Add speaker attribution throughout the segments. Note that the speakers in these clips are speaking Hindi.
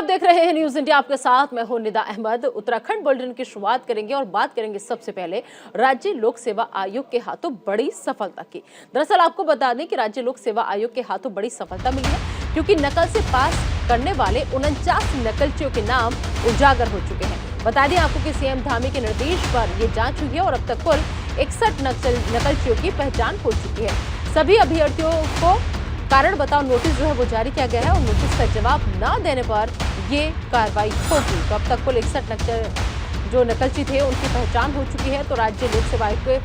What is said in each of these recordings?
Speaker 1: आप देख रहे हैं न्यूज इंडिया, आपके साथ मैं हूं निदा अहमद। उत्तराखंड बुलेटिन की शुरुआत करेंगे और बात करेंगे सबसे पहले राज्य लोक सेवा आयोग के हाथों बड़ी सफलता की। दरअसल आपको बता दें कि राज्य लोक सेवा आयोग के हाथों बड़ी सफलता मिली है, क्योंकि नकल से पास करने वाले 49 नकलचियों के नाम उजागर हो चुके हैं। बता दें आपको कि सीएम धामी के निर्देश पर ये जांच हुई है और अब तक कुल 61 नकलचियों की पहचान हो चुकी है। सभी अभ्यर्थियों को कारण बताओ नोटिस जो है वो जारी किया गया है और नोटिस का जवाब न देने पर ये कार्रवाई होगी। तो अब तक कुल 61 जो नकलची थे उनकी पहचान हो चुकी है। तो राज्य लोक सेवा आयोग के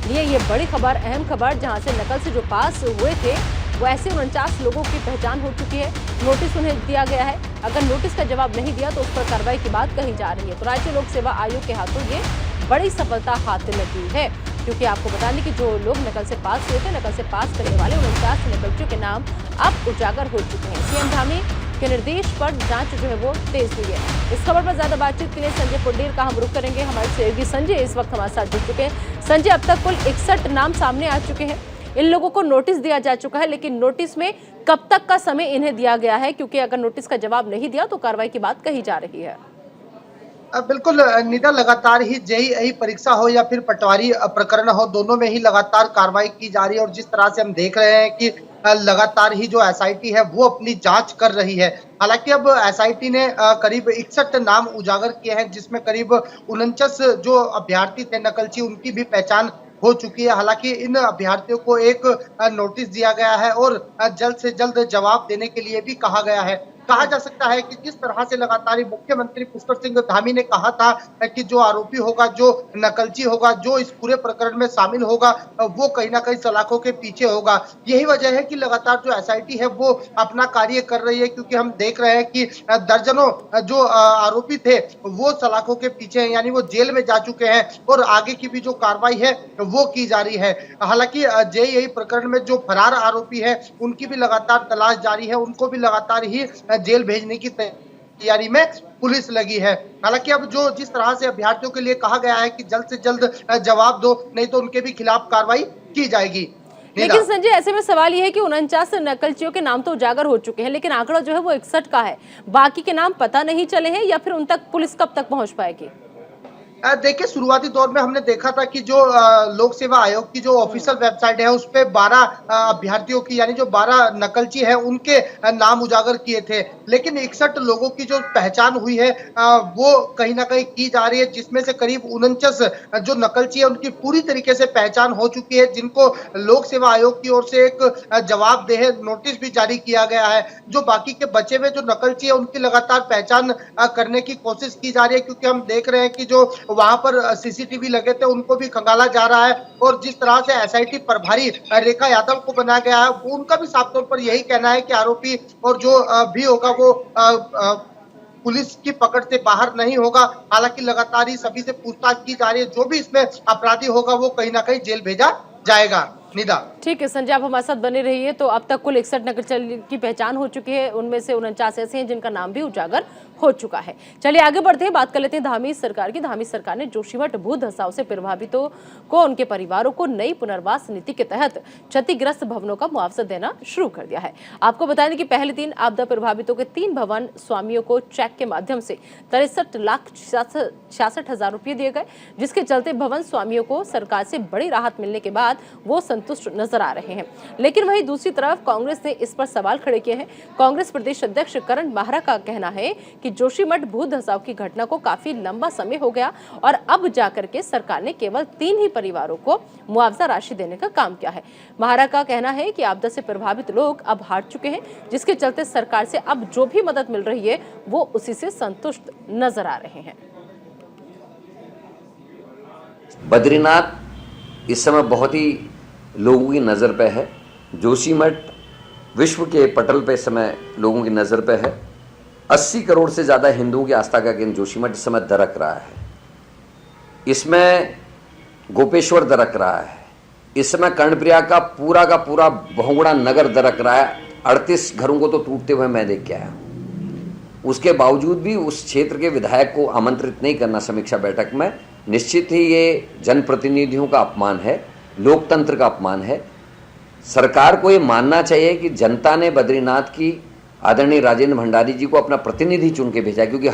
Speaker 1: लिए ये बड़ी खबर, अहम खबर, जहां से नकल से जो पास हुए थे वो ऐसे 49 लोगों की पहचान हो चुकी है। नोटिस उन्हें दिया गया है, अगर नोटिस का जवाब नहीं दिया तो उस पर कार्रवाई की बात कही जा रही है। तो राज्य लोक सेवा आयोग के हाथों ये बड़ी सफलता हाथ लगी है, क्योंकि आपको बता दें कि जो लोग नकल से पास हुए थे, नकल से पास करने वाले 49 नकलचियों के नाम अब उजागर हो चुके हैं। सीएम धामी के निर्देश पर जांच जो है वो तेज हुई है। इस खबर पर ज्यादा बातचीत के लिए संजय पुंडेर का हम रुख करेंगे। हमारे सहयोगी संजय इस वक्त हमारे साथ जुड़ चुके हैं। संजय, अब तक कुल 61 नाम सामने आ चुके हैं, इन लोगों को नोटिस दिया जा चुका है, लेकिन नोटिस में कब तक का समय इन्हें दिया गया है? क्योंकि अगर नोटिस का जवाब नहीं दिया तो कार्रवाई की बात कही जा रही है।
Speaker 2: बिल्कुल निदा, लगातार ही जेईई परीक्षा हो या फिर पटवारी प्रकरण हो, दोनों में ही लगातार कार्रवाई की जा रही है। और जिस तरह से हम देख रहे हैं कि लगातार ही जो एसआईटी है वो अपनी जांच कर रही है। हालांकि अब एसआईटी ने करीब 61 नाम उजागर किए हैं, जिसमें करीब 49 जो अभ्यर्थी थे नकलची, उनकी भी पहचान हो चुकी है। हालांकि इन अभ्यर्थियों को एक नोटिस दिया गया है और जल्द से जल्द जवाब देने के लिए भी कहा गया है। कहा जा सकता है कि जिस तरह से लगातार मुख्यमंत्री पुष्कर सिंह धामी ने कहा था कि जो आरोपी होगा, जो नकलची होगा, जो इस पूरे प्रकरण में शामिल होगा, वो कहीं ना कहीं सलाखों के पीछे होगा। यही वजह है कि लगातार जो एसआईटी है वो अपना कार्य कर रही है, क्योंकि हम देख रहे हैं कि दर्जनों जो आरोपी थे वो सलाखों के पीछे हैं, यानी वो जेल में जा चुके हैं और आगे की भी जो कार्रवाई है वो की जा रही है। हालांकि जेईई प्रकरण में जो फरार आरोपी है उनकी भी लगातार तलाश जारी है, उनको भी लगातार ही जेल भेजने की तैयारी में पुलिस लगी है। हालांकि अब जो जिस तरह से अभ्यर्थियों के लिए कहा गया है कि जल्द से जल्द जवाब दो, नहीं तो उनके भी खिलाफ कार्रवाई की जाएगी।
Speaker 1: लेकिन संजय, ऐसे में सवाल यह है कि 49 नकलचियों के नाम तो उजागर हो चुके हैं, लेकिन आंकड़ा जो है वो 61 का है। बाकी के नाम पता नहीं चले हैं या फिर उन तक पुलिस कब तक पहुंच पाएगी?
Speaker 2: देखिए, शुरुआती दौर में हमने देखा था कि जो लोक सेवा आयोग की जो ऑफिशियल वेबसाइट है उस पे 12 अभ्यर्थियों की, यानी जो 12 नकलची है उनके नाम उजागर किए थे। लेकिन 61 लोगों की जो पहचान हुई है वो कहीं ना कहीं की जा रही है, जिसमें से करीब 49 जो नकलची है उनकी पूरी तरीके से पहचान हो चुकी है, जिनको लोक सेवा आयोग की ओर से एक जवाबदेह नोटिस भी जारी किया गया है। जो बाकी के बचे हुए जो नकलची है उनकी लगातार पहचान करने की कोशिश की जा रही है, क्योंकि हम देख रहे हैं कि जो वहां पर सीसीटीवी लगे थे उनको भी खंगाला जा रहा है। और जिस तरह से एसआईटी प्रभारी रेखा यादव को बनाया गया है, उनका भी साफ तौर पर यही कहना है कि आरोपी और जो भी होगा वो पुलिस की पकड़ से बाहर नहीं होगा। हालांकि लगातार ही सभी से पूछताछ की जा रही है, जो भी इसमें अपराधी होगा वो कहीं ना कहीं जेल भेजा जाएगा। निदा,
Speaker 1: ठीक है संजय, आप हमारे साथ बने रहिए। तो अब तक कुल 61 नकलची की पहचान हो चुकी है, उनमें से 49 ऐसे हैं जिनका नाम भी उजागर हो चुका है। चलिए आगे बढ़ते हैं, बात कर लेते हैं धामी सरकार की। धामी सरकार ने जोशीमठ भू धसाव से प्रभावितों को, उनके परिवारों को नई पुनर्वास नीति के तहत क्षतिग्रस्त भवनों का मुआवजा देना शुरू कर दिया है। आपको बता दें कि पहले दिन आपदा प्रभावितों के 3 भवन स्वामियों को चेक के माध्यम से 63,66,000 रुपये दिए गए, जिसके चलते भवन स्वामियों को सरकार से बड़ी राहत मिलने के बाद वो संतुष्ट नजर आ रहे हैं। लेकिन वहीं दूसरी तरफ कांग्रेस ने इस पर सवाल खड़े किए हैं। कांग्रेस प्रदेश अध्यक्ष करण माहरा का कहना है कि जोशीमठ भू धसाव की घटना को काफी लंबा समय हो गया और अब जाकर के सरकार ने केवल 3 ही परिवारों को मुआवजा राशि देने का काम किया है। माहरा का कहना है कि आपदा से प्रभावित लोग अब हार चुके हैं, जिसके चलते सरकार से अब जो भी मदद मिल रही है वो उसी से संतुष्ट नजर आ रहे हैं।
Speaker 3: बद्रीनाथ इस समय बहुत ही लोगों की नज़र पे है। जोशीमठ विश्व के पटल पे इस समय लोगों की नज़र पे है। 80 करोड़ से ज़्यादा हिंदुओं की आस्था का केंद्र जोशीमठ इस समय दरक रहा है। इसमें गोपेश्वर दरक रहा है। इस समय कर्णप्रयाग का पूरा बहुगुणा नगर दरक रहा है। 38 घरों को तो टूटते हुए मैं देख के आया। उसके बावजूद भी उस क्षेत्र के विधायक को आमंत्रित नहीं करना समीक्षा बैठक में, निश्चित ही ये जनप्रतिनिधियों का अपमान है, लोकतंत्र का अपमान है। सरकार को ये मानना चाहिए कि जनता ने बद्रीनाथ की आदरणीय राजेंद्र भंडारी जी को अपना प्रतिनिधि चुन के भेजा, क्योंकि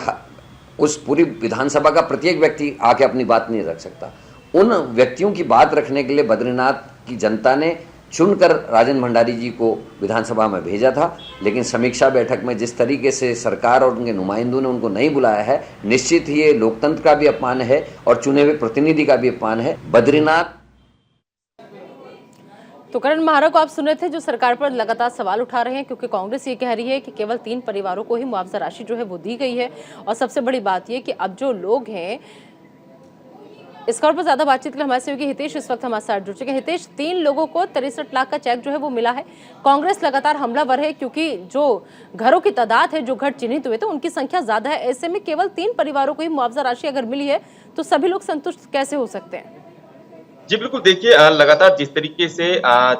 Speaker 3: उस पूरी विधानसभा का प्रत्येक व्यक्ति आके अपनी बात नहीं रख सकता। उन व्यक्तियों की बात रखने के लिए बद्रीनाथ की जनता ने चुनकर राजेंद्र भंडारी जी को विधानसभा में भेजा था। लेकिन समीक्षा बैठक में जिस तरीके से सरकार और उनके नुमाइंदों ने उनको नहीं बुलाया है, निश्चित ही ये लोकतंत्र का भी अपमान है और चुने हुए प्रतिनिधि का भी अपमान है। बद्रीनाथ
Speaker 1: तो करण महारा को आप सुन रहे थे, जो सरकार पर लगातार सवाल उठा रहे हैं, क्योंकि कांग्रेस ये कह रही है कि केवल 3 परिवारों को ही मुआवजा राशि जो है वो दी गई है। और सबसे बड़ी बात ये कि अब जो लोग हैं, इस खबर पर ज्यादा बातचीत के लिए हमारे सहयोगी हितेश इस वक्त हमारे साथ जुड़ चुके हैं। हितेश, 3 लोगों को 63 लाख का चेक जो है वो मिला है। कांग्रेस लगातार हमलावर है, क्योंकि जो घरों की तादाद है, जो घर चिन्हित हुए थे, उनकी संख्या ज्यादा है। ऐसे में केवल 3 परिवारों को ही मुआवजा राशि अगर मिली है तो सभी लोग संतुष्ट कैसे हो सकते हैं?
Speaker 4: जी बिल्कुल, देखिए लगातार जिस तरीके से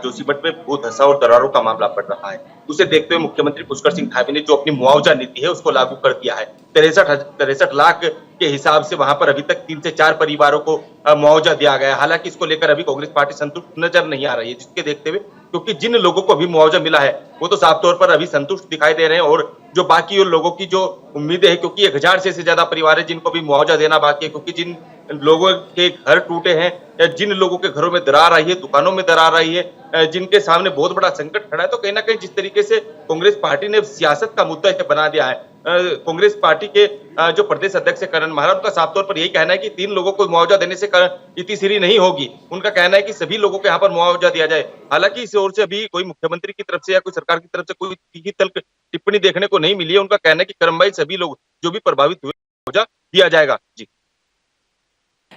Speaker 4: जोशीमठ में भू धसा और दरारों का मामला बढ़ रहा है, उसे देखते हुए मुख्यमंत्री पुष्कर सिंह धामी ने जो अपनी मुआवजा नीति है उसको लागू कर दिया है। 63 लाख के हिसाब से वहां पर अभी तक 3 से 4 परिवारों को मुआवजा दिया गया। हालांकि इसको लेकर अभी कांग्रेस पार्टी संतुष्ट नजर नहीं आ रही है, जिसके देखते हुए, क्योंकि जिन लोगों को अभी मुआवजा मिला है वो तो साफ तौर पर अभी संतुष्ट दिखाई दे रहे हैं, और जो बाकी लोगों की जो उम्मीदें हैं, क्योंकि 1000 से ज्यादा परिवार है जिनको भी मुआवजा देना बाकी है, क्योंकि जिन लोगों के घर टूटे हैं या जिन लोगों के घरों में दरार आई है, दुकानों में दरार आई है, जिनके सामने बहुत बड़ा संकट खड़ा है, तो कहीं ना कहीं जिस तरीके से कांग्रेस पार्टी ने सियासत का मुद्दा बना दिया है। कांग्रेस पार्टी के जो प्रदेश अध्यक्ष करण महारा, उनका साफ तौर पर यही कहना है कि 3 लोगों को मुआवजा देने से इतिश्री नहीं होगी। उनका कहना है कि सभी लोगों को यहाँ पर मुआवजा दिया जाए। हालांकि इस ओर से अभी कोई मुख्यमंत्री की तरफ से या कोई सरकार की तरफ से कोई तीखी तल्ख टिप्पणी देखने को नहीं मिली है। उनका कहना है कि करमभाई सभी लोग जो भी प्रभावित हुए मुआवजा दिया जाएगा। जी,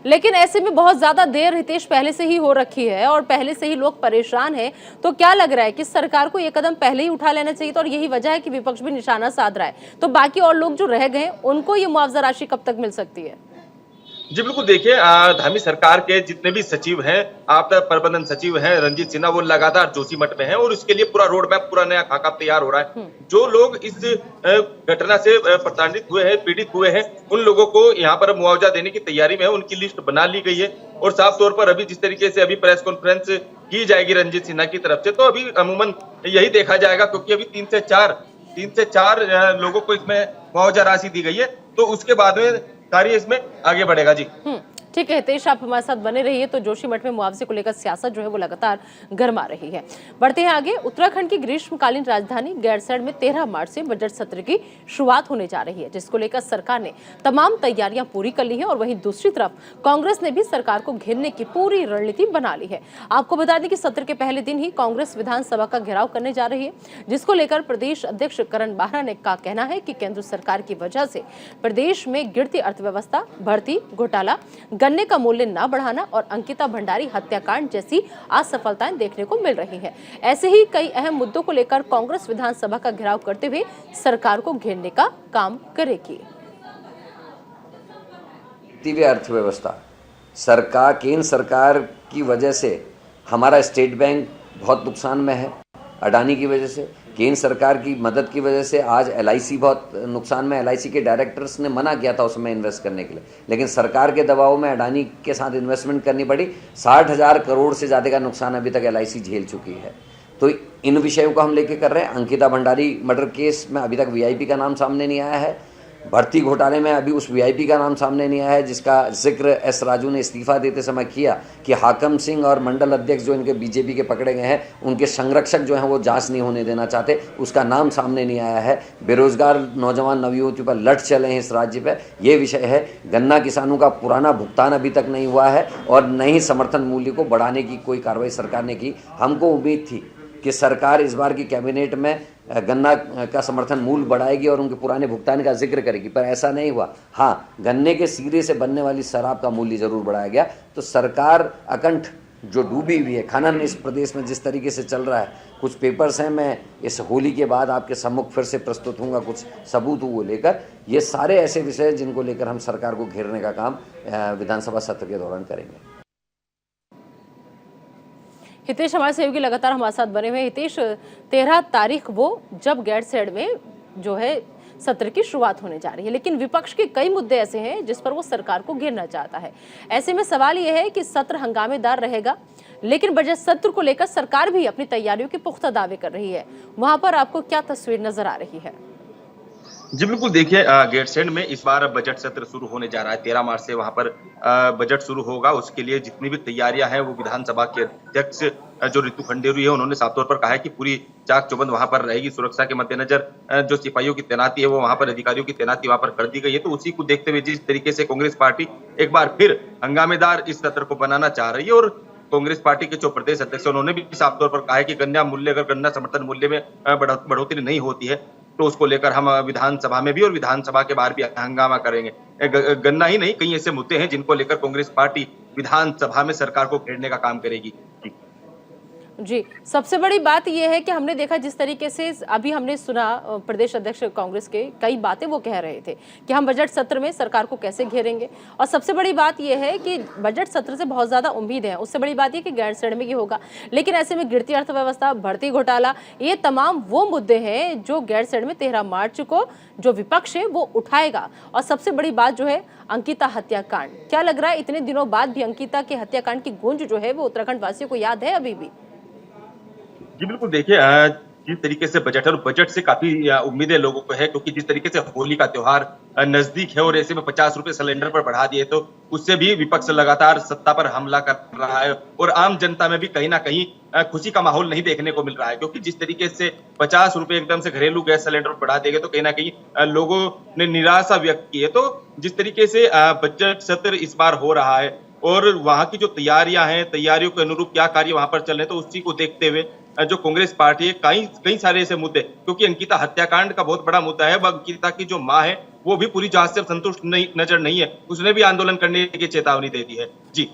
Speaker 1: लेकिन ऐसे में बहुत ज्यादा देर हितेश पहले से ही हो रखी है और पहले से ही लोग परेशान हैं, तो क्या लग रहा है कि सरकार को ये कदम पहले ही उठा लेना चाहिए था? और यही वजह है कि विपक्ष भी निशाना साध रहा है, तो बाकी और लोग जो रह गए उनको ये मुआवजा राशि कब तक मिल सकती है?
Speaker 4: जी बिल्कुल, देखिए धामी सरकार के जितने भी सचिव हैं, आपदा प्रबंधन सचिव हैं रंजीत सिन्हा, वो लगातार जोशीमठ में हैं और इसके लिए पूरा रोड मैप, पूरा नया खाका तैयार हो रहा है। जो लोग इस घटना से प्रताड़ित हुए हैं, पीड़ित हुए हैं, उन लोगों को यहाँ पर मुआवजा देने की तैयारी में है, उनकी लिस्ट बना ली गई है। और साफ तौर पर अभी जिस तरीके से अभी प्रेस कॉन्फ्रेंस की जाएगी रंजीत सिन्हा की तरफ से, तो अभी अमूमन यही देखा जाएगा, क्योंकि अभी 3 से 4 लोगों को इसमें मुआवजा राशि दी गई है, तो उसके बाद में कार्य इसमें आगे बढ़ेगा। जी
Speaker 1: ठीक है हितेश, आप हमारे साथ बने रहिए। तो जोशीमठ में मुआवजे को लेकर सियासत जो है वो लगातार गर्मा रही है। बढ़ते हैं आगे। उत्तराखंड की ग्रीष्मकालीन राजधानी गैरसैंण में 13 मार्च से बजट सत्र की शुरुआत होने जा रही है, जिसको लेकर सरकार ने तमाम तैयारियां पूरी कर ली है। और वहीं दूसरी तरफ कांग्रेस ने भी सरकार को घेरने की पूरी रणनीति बना ली है। आपको बता दें कि सत्र के पहले दिन ही कांग्रेस विधानसभा का घेराव करने जा रही है, जिसको लेकर प्रदेश अध्यक्ष करण महारा ने का कहना है कि केंद्र सरकार की वजह से प्रदेश में गिरती अर्थव्यवस्था, भर्ती घोटाला, गन्ने का मूल्य न बढ़ाना और अंकिता भंडारी हत्याकांड जैसी असफलताएं देखने को मिल रही हैं। ऐसे ही कई अहम मुद्दों को लेकर कांग्रेस विधानसभा का घेराव करते हुए सरकार को घेरने का काम करेगी।
Speaker 3: अर्थव्यवस्था सरकार, केंद्र सरकार की वजह से हमारा स्टेट बैंक बहुत नुकसान में है। अडानी की वजह से, केंद्र सरकार की मदद की वजह से आज LIC बहुत नुकसान में। LIC के डायरेक्टर्स ने मना किया था उसमें इन्वेस्ट करने के लिए, लेकिन सरकार के दबाव में अडानी के साथ इन्वेस्टमेंट करनी पड़ी। 60,000 करोड़ से ज़्यादा का नुकसान अभी तक LIC झेल चुकी है। तो इन विषयों को हम लेके कर रहे हैं। अंकिता भंडारी मर्डर केस में अभी तक VIP का नाम सामने नहीं आया है। भर्ती घोटाले में अभी उस VIP का नाम सामने नहीं आया है जिसका जिक्र S राजू ने इस्तीफा देते समय किया कि हाकम सिंह और मंडल अध्यक्ष जो इनके BJP के पकड़े गए हैं, उनके संरक्षक जो हैं वो जांच नहीं होने देना चाहते, उसका नाम सामने नहीं आया है। बेरोजगार नौजवान नवयुवतियों पर लठ चले हैं इस राज्य पर, ये विषय है। गन्ना किसानों का पुराना भुगतान अभी तक नहीं हुआ है और न ही समर्थन मूल्य को बढ़ाने की कोई कार्रवाई सरकार ने की। हमको उम्मीद थी कि सरकार इस बार की कैबिनेट में गन्ना का समर्थन मूल्य बढ़ाएगी और उनके पुराने भुगतान का जिक्र करेगी, पर ऐसा नहीं हुआ। हाँ, गन्ने के सीरे से बनने वाली शराब का मूल्य जरूर बढ़ाया गया। तो सरकार अकंठ जो डूबी हुई है, खनन इस प्रदेश में जिस तरीके से चल रहा है, कुछ पेपर्स हैं, मैं इस होली के बाद आपके सम्मुख फिर से प्रस्तुत हूँगा कुछ सबूत वो लेकर। ये सारे ऐसे विषय जिनको लेकर हम सरकार को घेरने का काम विधानसभा सत्र के दौरान करेंगे।
Speaker 1: हितेश हमारे सहयोगी लगातार हमारे साथ बने हुए। हितेश, 13 तारीख वो जब गैरसैंण में जो है सत्र की शुरुआत होने जा रही है, लेकिन विपक्ष के कई मुद्दे ऐसे हैं जिस पर वो सरकार को घेरना चाहता है। ऐसे में सवाल यह है कि सत्र हंगामेदार रहेगा लेकिन बजट सत्र को लेकर सरकार भी अपनी तैयारियों के पुख्ता दावे कर रही है। वहां पर आपको क्या तस्वीर नजर आ रही है?
Speaker 4: जी बिल्कुल, देखिए गैरसैंण में इस बार बजट सत्र शुरू होने जा रहा है। 13 मार्च से वहां पर बजट शुरू होगा। उसके लिए जितनी भी तैयारियां हैं वो विधानसभा के अध्यक्ष जो रितु खंडेरू है उन्होंने साफ तौर पर कहा है कि पूरी चाक चौबंद वहां पर रहेगी। सुरक्षा के मद्देनजर जो सिपाहियों की तैनाती है वो वहां पर, अधिकारियों की तैनाती वहां पर कर दी गई है। तो उसी को देखते हुए जिस तरीके से कांग्रेस पार्टी एक बार फिर हंगामेदार इस सत्र को बनाना चाह रही है, और कांग्रेस पार्टी के जो प्रदेश अध्यक्ष उन्होंने भी साफ तौर पर कहा है कि अगर गन्ना समर्थन मूल्य में बढ़ोतरी नहीं होती है तो उसको लेकर हम विधानसभा में भी और विधानसभा के बाहर भी हंगामा करेंगे। गन्ना ही नहीं, कई ऐसे मुद्दे हैं जिनको लेकर कांग्रेस पार्टी विधानसभा में सरकार को घेरने का काम करेगी।
Speaker 1: जी, सबसे बड़ी बात यह है कि हमने देखा जिस तरीके से अभी हमने सुना प्रदेश अध्यक्ष कांग्रेस के कई बातें वो कह रहे थे कि हम बजट सत्र में सरकार को कैसे घेरेंगे, और सबसे बड़ी बात यह है कि बजट सत्र से बहुत ज्यादा उम्मीद है। उससे बड़ी बात यह कि गैरसैंण में ये होगा, लेकिन ऐसे में गिरती अर्थव्यवस्था, भर्ती घोटाला, ये तमाम वो मुद्दे हैं जो गैरसैंण में 13 मार्च को जो विपक्ष है वो उठाएगा। और सबसे बड़ी बात जो है अंकिता हत्याकांड, क्या लग रहा है इतने दिनों बाद भी अंकिता के हत्याकांड की गूंज जो है वो उत्तराखंड वासियों को याद है अभी भी?
Speaker 4: जी बिल्कुल, देखिए जिस तरीके से बजट से काफी उम्मीदें लोगों को है, क्योंकि जिस तरीके से होली का त्योहार नजदीक है और ऐसे में 50 रुपए सिलेंडर पर बढ़ा दिए तो उससे भी विपक्ष लगातार सत्ता पर हमला कर रहा है, और आम जनता में भी कहीं ना कहीं खुशी का माहौल नहीं देखने को मिल रहा है। क्योंकि जिस तरीके से 50 रुपए एकदम से घरेलू गैस सिलेंडर पर बढ़ा देंगे तो कहीं ना कहीं लोगों ने निराशा व्यक्त की है। तो जिस तरीके से बजट सत्र इस बार हो रहा है और वहां की जो तैयारियां हैं, तैयारियों के अनुरूप क्या कार्य वहां पर चल रहे हैं, तो उसी को देखते हुए जो कांग्रेस पार्टी है, कई सारे ऐसे मुद्दे, क्योंकि अंकिता हत्याकांड का बहुत बड़ा मुद्दा है। अंकिता की जो मां है वो भी पूरी जांच से संतुष्ट नजर नहीं है, उसने भी आंदोलन करने की चेतावनी दे दी है। जी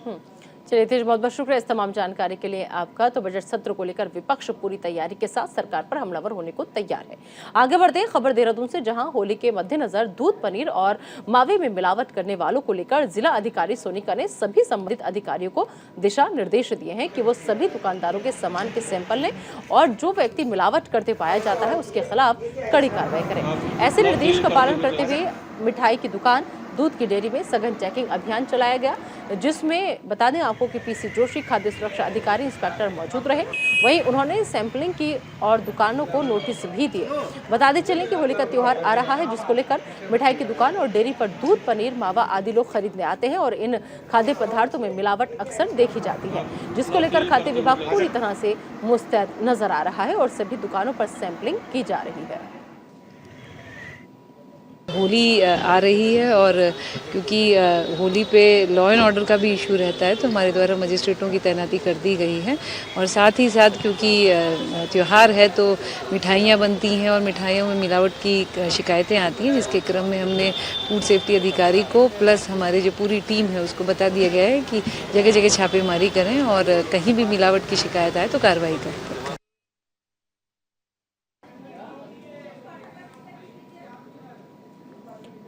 Speaker 1: चलिए तेज, बहुत बहुत शुक्रिया इस तमाम जानकारी के लिए आपका। तो बजट सत्र को लेकर विपक्ष पूरी तैयारी के साथ सरकार पर हमलावर होने को तैयार है। आगे बढ़ते हैं खबर देहरादून से, जहां होली के मद्देनजर दूध, पनीर और मावे में मिलावट करने वालों को लेकर जिला अधिकारी सोनिका ने सभी संबंधित अधिकारियों को दिशा निर्देश दिए हैं कि वो सभी दुकानदारों के सामान के सैंपल लें और जो व्यक्ति मिलावट करते पाया जाता है उसके खिलाफ कड़ी कार्रवाई करें। ऐसे निर्देश का पालन करते हुए मिठाई की दुकान, दूध की डेयरी में सघन चेकिंग अभियान चलाया गया, जिसमें बता दें आपको कि पीसी जोशी खाद्य सुरक्षा अधिकारी इंस्पेक्टर मौजूद रहे। वहीं उन्होंने सैंपलिंग की और दुकानों को नोटिस भी दिए। बताते चलें कि होली का त्योहार आ रहा है, जिसको लेकर मिठाई की दुकान और डेयरी पर दूध, पनीर, मावा आदि लोग खरीदने आते हैं और इन खाद्य पदार्थों में मिलावट अक्सर देखी जाती है, जिसको लेकर खाद्य विभाग पूरी तरह से मुस्तैद नजर आ रहा है और सभी दुकानों पर सैंपलिंग की जा रही है।
Speaker 5: होली आ रही है और क्योंकि होली पे लॉ एंड ऑर्डर का भी इशू रहता है तो हमारे द्वारा मजिस्ट्रेटों की तैनाती कर दी गई है। और साथ ही साथ क्योंकि त्यौहार है तो मिठाइयाँ बनती हैं और मिठाइयों में मिलावट की शिकायतें आती हैं, जिसके क्रम में हमने फूड सेफ्टी अधिकारी को प्लस हमारी जो पूरी टीम है उसको बता दिया गया है कि जगह जगह छापेमारी करें और कहीं भी मिलावट की शिकायत आए तो कार्रवाई करें।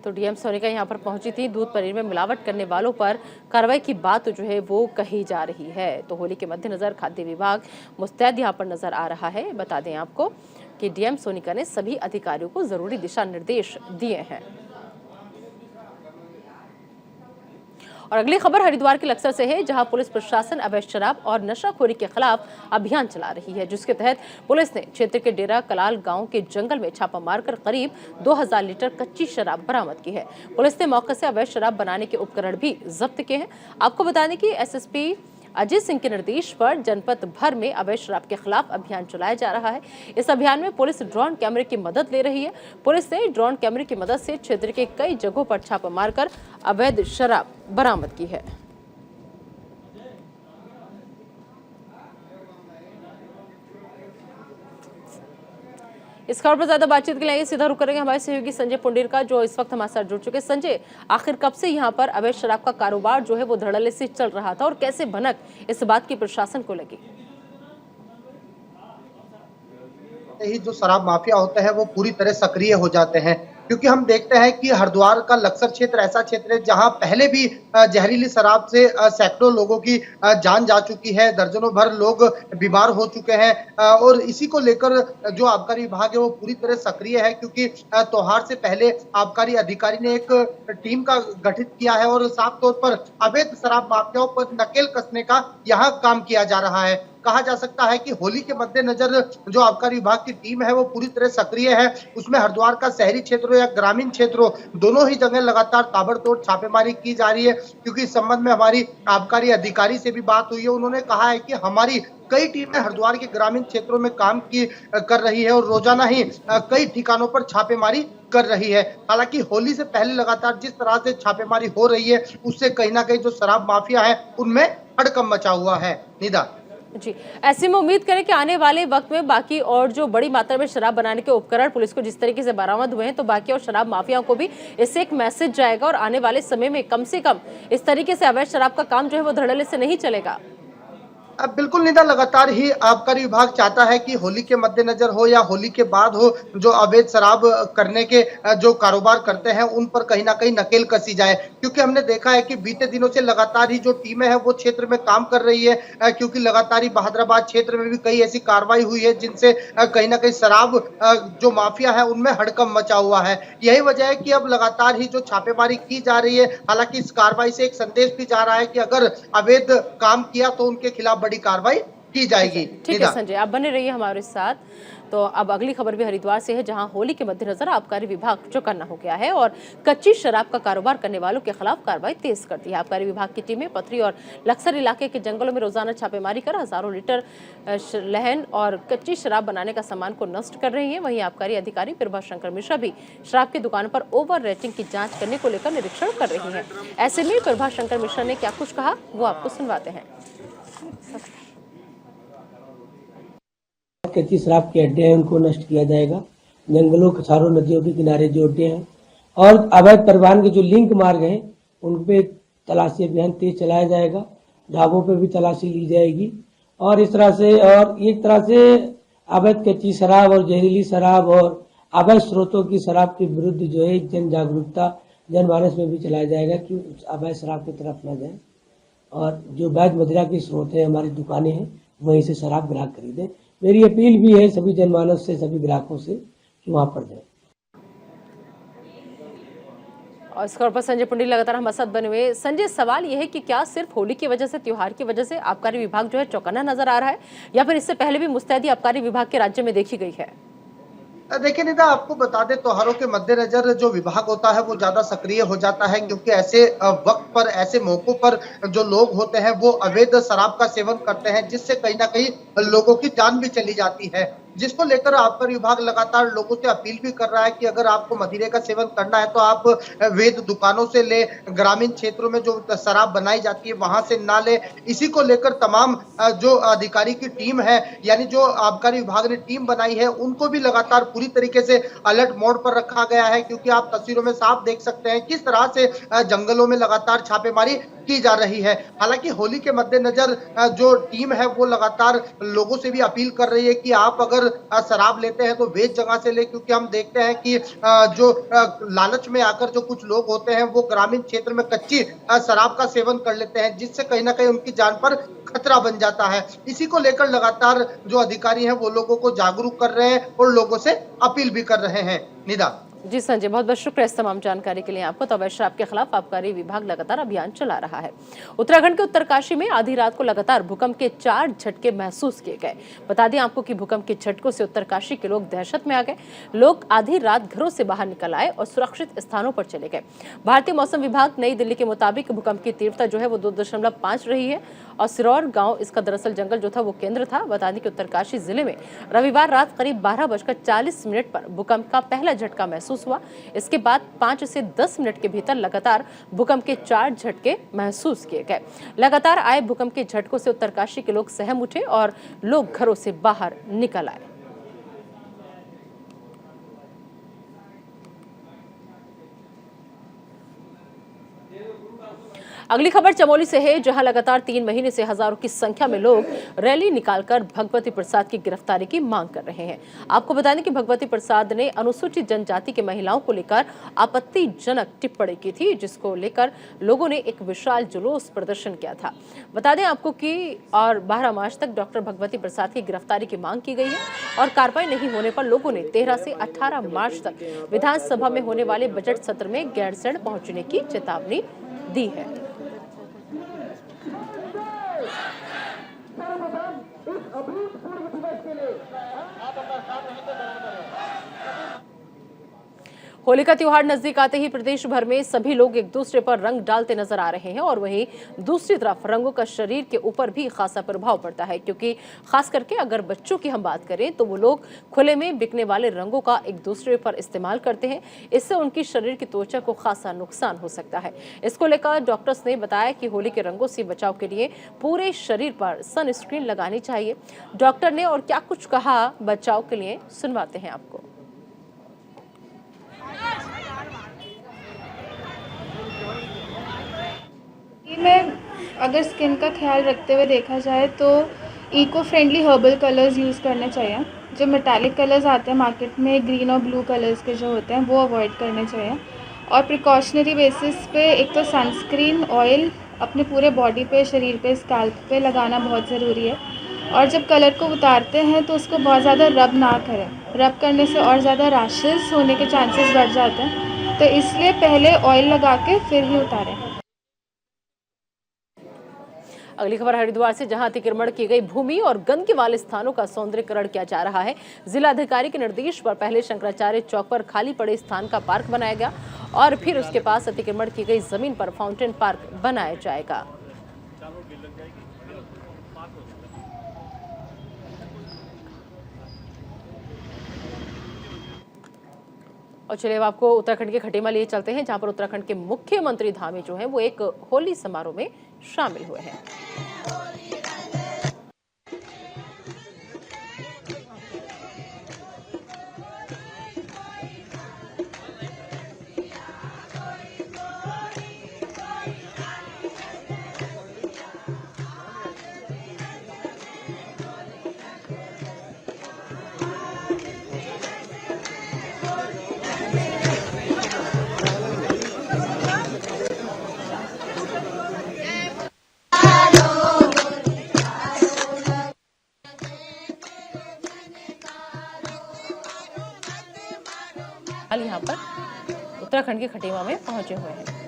Speaker 1: तो डीएम सोनिका यहाँ पर पहुंची थी। दूध, पनीर में मिलावट करने वालों पर कार्रवाई की बात जो है वो कही जा रही है। तो होली के मद्देनजर खाद्य विभाग मुस्तैद यहाँ पर नजर आ रहा है। बता दें आपको कि डीएम सोनिका ने सभी अधिकारियों को जरूरी दिशा निर्देश दिए हैं। और अगली खबर हरिद्वार के लक्सर से है, जहां पुलिस प्रशासन अवैध शराब और नशाखोरी के खिलाफ अभियान चला रही है, जिसके तहत पुलिस ने क्षेत्र के डेरा कलाल गांव के जंगल में छापा मारकर करीब 2000 लीटर कच्ची शराब बरामद की है। पुलिस ने मौके से अवैध शराब बनाने के उपकरण भी जब्त किए हैं। आपको बता दें कि एसएसपी अजीत सिंह के निर्देश पर जनपद भर में अवैध शराब के खिलाफ अभियान चलाया जा रहा है। इस अभियान में पुलिस ड्रोन कैमरे की मदद ले रही है। पुलिस ने ड्रोन कैमरे की मदद से क्षेत्र के कई जगहों पर छापा मारकर अवैध शराब बरामद की है। इस खबर पर ज्यादा बातचीत के लिए सीधा रुक करेंगे हमारे सहयोगी संजय पुंडीर का, जो इस वक्त हमारे साथ जुड़ चुके हैं। संजय, आखिर कब से यहाँ पर अवैध शराब का कारोबार जो है वो धड़ल्ले से चल रहा था और कैसे भनक इस बात की प्रशासन को लगी?
Speaker 2: ही जो शराब माफिया होते हैं वो पूरी तरह सक्रिय हो जाते हैं, क्योंकि हम देखते हैं कि हरिद्वार का लक्सर क्षेत्र ऐसा क्षेत्र है जहां पहले भी जहरीली शराब से सैकड़ों लोगों की जान जा चुकी है, दर्जनों भर लोग बीमार हो चुके हैं और इसी को लेकर जो आबकारी विभाग है वो पूरी तरह सक्रिय है, क्योंकि त्योहार से पहले आबकारी अधिकारी ने एक टीम का गठित किया है और साफ तौर पर अवैध शराब माफियाओं पर नकेल कसने का यहाँ काम किया जा रहा है। कहा जा सकता है कि होली के मद्देनजर जो आबकारी विभाग की टीम है वो पूरी तरह सक्रिय है। उसमें हरिद्वार का शहरी क्षेत्र हो या ग्रामीण क्षेत्र हो, दोनों ही जगह लगातार ताबड़तोड़ छापेमारी की जा रही है, क्योंकि इस संबंध में हमारी आबकारी अधिकारी से भी बात हुई है। उन्होंने कहा है कि हमारी कई टीमें हरिद्वार के ग्रामीण क्षेत्रों में काम कर रही है और रोजाना ही कई ठिकानों पर छापेमारी कर रही है। हालांकि होली से पहले लगातार जिस तरह से छापेमारी हो रही है उससे कहीं ना कहीं जो शराब माफिया है उनमें हड़कंप मचा हुआ है। निदा
Speaker 1: जी, ऐसे में उम्मीद करें कि आने वाले वक्त में बाकी और जो बड़ी मात्रा में शराब बनाने के उपकरण पुलिस को जिस तरीके से बरामद हुए हैं, तो बाकी और शराब माफियाओं को भी इससे एक मैसेज जाएगा और आने वाले समय में कम से कम इस तरीके से अवैध शराब का काम जो है वो धड़ल्ले से नहीं चलेगा।
Speaker 2: बिल्कुल निदा, लगातार ही आबकारी विभाग चाहता है कि होली के मद्देनजर हो या होली के बाद हो, जो अवैध शराब करने के जो कारोबार करते हैं उन पर कहीं ना कहीं नकेल कसी जाए, क्योंकि हमने देखा है कि बीते दिनों से लगातार ही जो टीमें हैं वो क्षेत्र में काम कर रही है, क्योंकि लगातार ही बहादुराबाद क्षेत्र में भी कई ऐसी कार्रवाई हुई है जिनसे कहीं ना कहीं शराब जो माफिया है उनमें हड़कंप मचा हुआ है। यही वजह है कि अब लगातार ही जो छापेमारी की जा रही है, हालांकि इस कार्रवाई से एक संदेश भी जा रहा है कि अगर अवैध काम किया तो उनके खिलाफ बड़ी कार्रवाई की जाएगी।
Speaker 1: ठीक है संजय, आप बने रहिए हमारे साथ। तो अब अगली खबर भी हरिद्वार से है, जहां होली के मद्देनजर आबकारी विभाग चौकन्ना हो गया है और कच्ची शराब का कारोबार करने वालों के खिलाफ कार्रवाई तेज कर दी है। आबकारी विभाग की टीमें पथरी और लक्सर इलाके के जंगलों में रोजाना छापेमारी कर हजारों लीटर लहन और कच्ची शराब बनाने का सामान को नष्ट कर रही है। वहीं आबकारी अधिकारी प्रभा शंकर मिश्रा भी शराब की दुकानों पर ओवर रेटिंग की जाँच करने को लेकर निरीक्षण कर रही है। ऐसे में प्रभा शंकर मिश्रा ने क्या कुछ कहा वो आपको सुनवाते हैं।
Speaker 6: कच्ची शराब के अड्डे हैं उनको नष्ट किया जाएगा। जंगलों के चारों नदियों के किनारे जो अड्डे हैं और अवैध परिवहन के जो लिंक मार्ग हैं उन पे तलाशी अभियान तेज चलाया जाएगा। ढाबों पे भी तलाशी ली जाएगी और इस तरह से और एक तरह से अवैध कच्ची शराब और जहरीली शराब और अवैध स्रोतों की शराब के विरुद्ध जो है जन जागरूकता जनमानस में भी चलाया जाएगा कि अवैध शराब की तरफ न जाए और जो वैध मदिरा के स्रोत है, हमारी दुकानें हैं, वहीं से शराब ग्राहक खरीदें। मेरी अपील भी है सभी जनमानस से, सभी ग्राहकों से कि वहां पर जाए।
Speaker 1: और इस खबर पर संजय पुंडी लगातार हमारे साथ बने हुए। संजय, सवाल यह है कि क्या सिर्फ होली की वजह से, त्योहार की वजह से आबकारी विभाग जो है चौकन्ना नजर आ रहा है, या फिर इससे पहले भी मुस्तैदी आबकारी विभाग के राज्य में देखी गई है?
Speaker 2: देखिए निदा, आपको बता दें त्योहारों के मद्देनजर जो विभाग होता है वो ज्यादा सक्रिय हो जाता है, क्योंकि ऐसे वक्त पर, ऐसे मौकों पर जो लोग होते हैं वो अवैध शराब का सेवन करते हैं, जिससे कहीं ना कहीं लोगों की जान भी चली जाती है, जिसको लेकर आबकारी विभाग लगातार लोगों से अपील भी कर रहा है कि अगर आपको मदिरे का सेवन करना है तो आप वैध दुकानों से ले, ग्रामीण क्षेत्रों में जो शराब बनाई जाती है वहां से ना ले। इसी को लेकर तमाम जो अधिकारी की टीम है, यानी जो आबकारी विभाग ने टीम बनाई है, उनको भी लगातार पूरी तरीके से अलर्ट मोड पर रखा गया है, क्योंकि आप तस्वीरों में साफ देख सकते हैं किस तरह से जंगलों में लगातार छापेमारी की जा रही है। हालांकि होली के मद्देनजर जो टीम है वो लगातार लोगों से भी अपील कर रही है कि आप अगर शराब लेते हैं तो वैध जगह से ले, क्योंकि हम देखते हैं कि जो लालच में आकर जो कुछ लोग होते हैं वो ग्रामीण क्षेत्र में कच्ची शराब का सेवन कर लेते हैं, जिससे कहीं ना कहीं उनकी जान पर खतरा बन जाता है। इसी को लेकर लगातार जो अधिकारी हैं वो लोगों को जागरूक कर रहे हैं और लोगों से अपील भी कर रहे हैं। निदा
Speaker 1: जी संजय, बहुत बहुत शुक्रिया इस तमाम जानकारी के लिए आपको। तो अवैध शराब के खिलाफ आबकारी विभाग लगातार अभियान चला रहा है। उत्तराखंड के उत्तरकाशी में आधी रात को लगातार भूकंप के 4 झटके महसूस किए गए। बता दें आपको कि भूकंप के झटकों से उत्तरकाशी के लोग दहशत में आ गए। लोग आधी रात घरों से बाहर निकल आए और सुरक्षित स्थानों पर चले गए। भारतीय मौसम विभाग नई दिल्ली के मुताबिक भूकंप की तीव्रता जो है वो 2.5 रही है और सिरौर गांव इसका दरअसल जंगल जो था वो केंद्र था। बता दें कि उत्तरकाशी जिले में रविवार रात करीब 12:40 पर भूकंप का पहला झटका महसूस हुआ। इसके बाद 5 से 10 मिनट के भीतर लगातार भूकंप के 4 झटके महसूस किए गए। लगातार आए भूकंप के झटकों से उत्तरकाशी के लोग सहम उठे और लोग घरों से बाहर निकल आए। अगली खबर चमोली से है, जहां लगातार 3 महीने से हजारों की संख्या में लोग रैली निकालकर भगवती प्रसाद की गिरफ्तारी की मांग कर रहे हैं। आपको बता दें कि भगवती प्रसाद ने अनुसूचित जनजाति की महिलाओं को लेकर आपत्तिजनक टिप्पणी की थी, जिसको लेकर लोगों ने एक विशाल जुलूस प्रदर्शन किया था। बता दें आपको कि और 12 मार्च तक डॉक्टर भगवती प्रसाद की गिरफ्तारी की मांग की गई है और कार्रवाई नहीं होने पर लोगों ने 13 से 18 मार्च तक विधानसभा में होने वाले बजट सत्र में गैरसैंण पहुंचने की चेतावनी दी है। होली का त्योहार नजदीक आते ही प्रदेश भर में सभी लोग एक दूसरे पर रंग डालते नजर आ रहे हैं और वहीं दूसरी तरफ रंगों का शरीर के ऊपर भी खासा प्रभाव पड़ता है, क्योंकि खास करके अगर बच्चों की हम बात करें तो वो लोग खुले में बिकने वाले रंगों का एक दूसरे पर इस्तेमाल करते हैं। इससे उनकी शरीर की त्वचा को खासा नुकसान हो सकता है। इसको लेकर डॉक्टर्स ने बताया कि होली के रंगों से बचाव के लिए पूरे शरीर पर सनस्क्रीन लगानी चाहिए। डॉक्टर ने और क्या कुछ कहा बचाव के लिए, सुनवाते हैं आपको।
Speaker 7: में अगर स्किन का ख्याल रखते हुए देखा जाए तो eco friendly herbal colours use करने चाहिए। जो मेटालिक कलर्स आते हैं मार्केट में, ग्रीन और ब्लू कलर्स के जो होते हैं, वो अवॉइड करने चाहिए। और प्रिकॉशनरी बेसिस पे एक तो सनस्क्रीन ऑयल अपने पूरे बॉडी पे, शरीर पे, स्कैल्प पे लगाना बहुत ज़रूरी है। और जब कलर को उतारते हैं तो उसको बहुत ज़्यादा रब ना करें। रब करने से और ज़्यादा रैशेस होने के चांसेस बढ़ जाते हैं, तो इसलिए पहले ऑयल लगा के फिर ही उतारें।
Speaker 1: अगली खबर हरिद्वार से, जहां अतिक्रमण की गई भूमि और गंदगी वाले स्थानों का सौंदर्यीकरण किया जा रहा है। जिलाधिकारी के निर्देश पर पहले शंकराचार्य चौक पर खाली पड़े स्थान का पार्क बनाया गया और फिर उसके पास अतिक्रमण की गई जमीन पर फाउंटेन पार्क बनाया जाएगा। और चलिए अब आपको उत्तराखंड के खटीमा लिए चलते हैं, जहां पर उत्तराखंड के मुख्यमंत्री धामी जो हैं वो एक होली समारोह में शामिल हुए हैं। यहाँ पर उत्तराखंड के खटीमा में पहुंचे हुए हैं।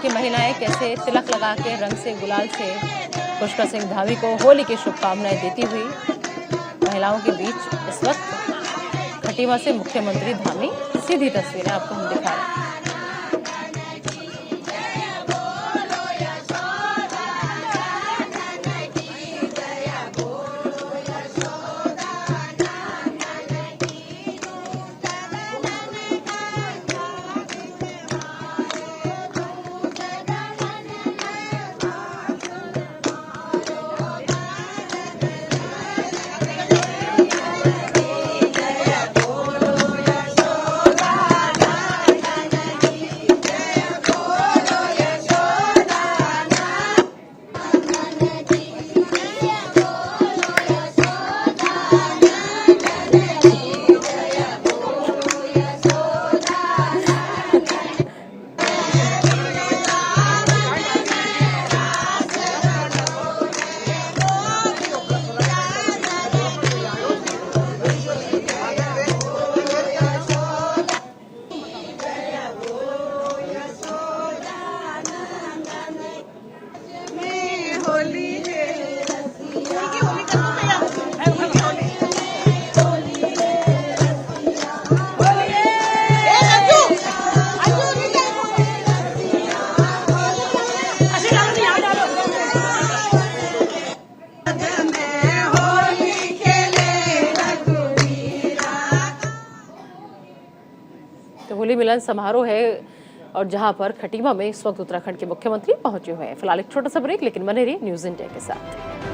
Speaker 1: महिलाएं कैसे तिलक लगा के रंग से, गुलाल से पुष्कर सिंह धामी को होली की शुभकामनाएं देती हुई महिलाओं के बीच इस वक्त खटीमा से मुख्यमंत्री धामी, सीधी तस्वीरें आपको हम दिखा रहे हैं। होली मिलन समारोह है और जहां पर खटीमा में इस वक्त उत्तराखंड के मुख्यमंत्री पहुंचे हुए हैं। फिलहाल एक छोटा सा ब्रेक, लेकिन बने रहिए न्यूज़ इंडिया के साथ।